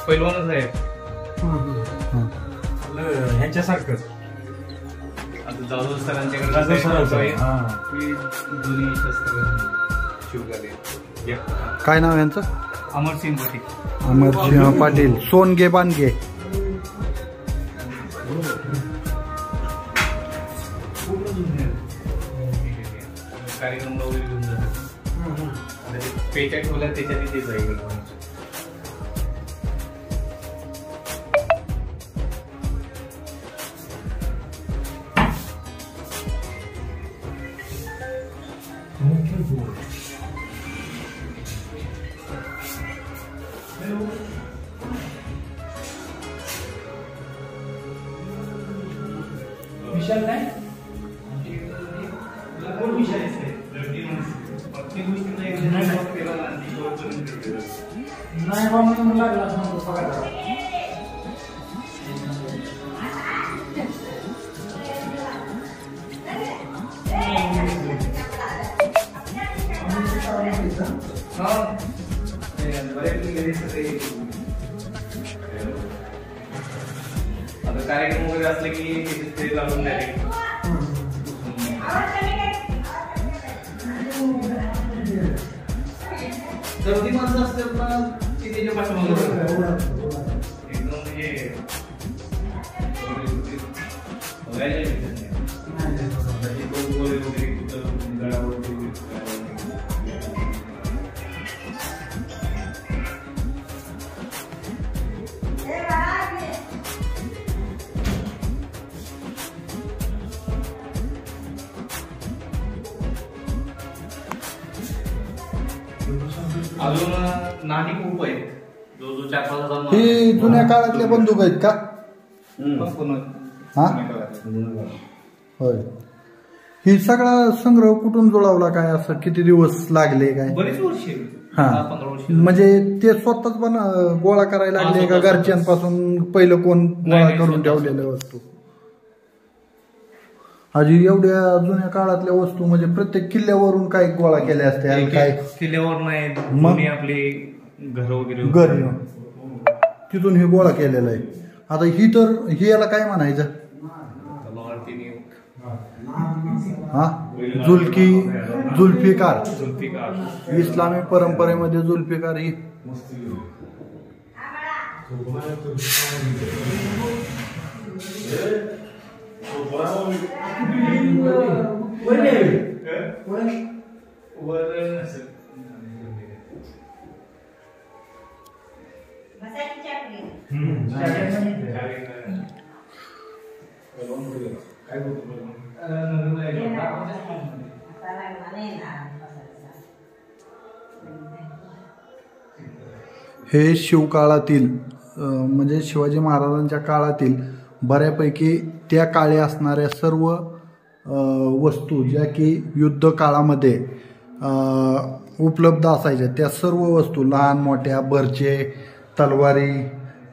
पैलवानच आहे ह्यांच्यासारखं आता जाधव सरांच्याकडे जुनी शस्त्र शिवगाले. काय नाव यांचं? अमरसिंह पाटील. अमरसिंह पाटील सोनगे बानगे. कार्यक्रम वगैरे घेऊन जातात पेट्या ठेवल्या त्याच्यात ते जाईल. विशाल नाही कोण विशाल असते प्रत्येक गोष्टीचा एक नाही बा म्हणून लागला आता कार्यक्रम वगैरे असले की ते लागून डायरेक्ट गर्दी माणसं असतात ना की त्याच्या पाठीमागे एकदम म्हणजे अजून नाणी खूप आहेत. जो 4-5 हजार ही जुन्या काळातल्या बंदूक आहेत का? हा होय. ही सगळा संग्रह कुठून जुळवला काय? असं किती दिवस लागले काय? बरेच वर्ष. हा म्हणजे ते स्वतःच पण गोळा करायला लागले का घरच्यांपासून पहिलं कोण गोळा करून ठेवलेल्या वस्तू? आजी एवढ्या जुन्या काळातल्या वस्तू म्हणजे प्रत्येक किल्ल्यावरून काय गोळा केल्या असत्या? काय किल्ल्यावर नाही मग आपले घर वगैरे घर तिथून हे गोळा केलेलं आहे. आता ही तर ही याला काय म्हणायचं? हा जुल्फिकार. इस्लामी परंपरेमध्ये जुल्फिकार ही हे शिवकाळातील म्हणजे शिवाजी महाराजांच्या काळातील बऱ्यापैकी त्या काळी असणाऱ्या सर्व वस्तू ज्या की युद्ध काळामध्ये उपलब्ध असायच्या त्या सर्व वस्तू लहान मोठ्या भरचे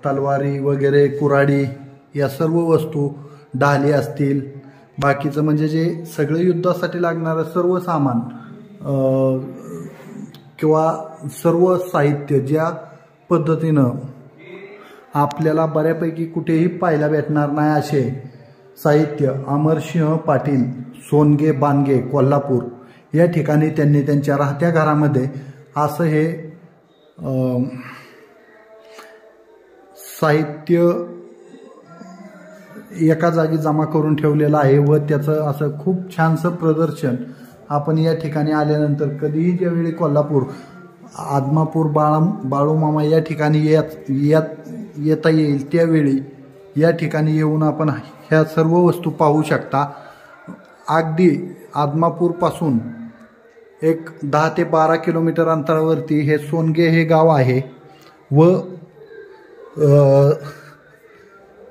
तलवारी वगैरे कुऱ्हाडी या सर्व वस्तू ढाली असतील बाकीचं म्हणजे जे सगळे युद्धासाठी लागणारं सर्व सामान किंवा सर्व साहित्य ज्या पद्धतीनं आपल्याला बऱ्यापैकी कुठेही पाहायला भेटणार नाही असे साहित्य अमरसिंह पाटील सोनगे बानगे कोल्हापूर या ठिकाणी त्यांनी त्यांच्या राहत्या घरामध्ये असं हे साहित्य एका जागी जमा करून ठेवलेलं आहे व त्याचं असं खूप छानसं प्रदर्शन आपण या ठिकाणी आल्यानंतर कधीही ज्यावेळी कोल्हापूर आदमापूर बाळूमामा या ठिकाणी येता येईल त्यावेळी या ठिकाणी येऊन आपण ह्या सर्व वस्तू पाहू शकता. अगदी आदमापूरपासून एक 10 ते 12 किलोमीटर अंतरावरती हे सोनगे हे गाव आहे व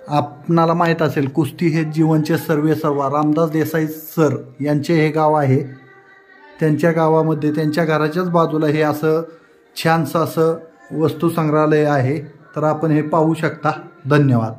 आपणाला माहीत असेल कुस्ती हे जीवनचे सर्वेसर्वा रामदास देसाई सर यांचे हे गाव आहे. त्यांच्या गावामध्ये त्यांच्या घराच्याच बाजूला हे असं छानसं असं वस्तू संग्रहालय आहे. तर आपण हे पाहू शकता. धन्यवाद.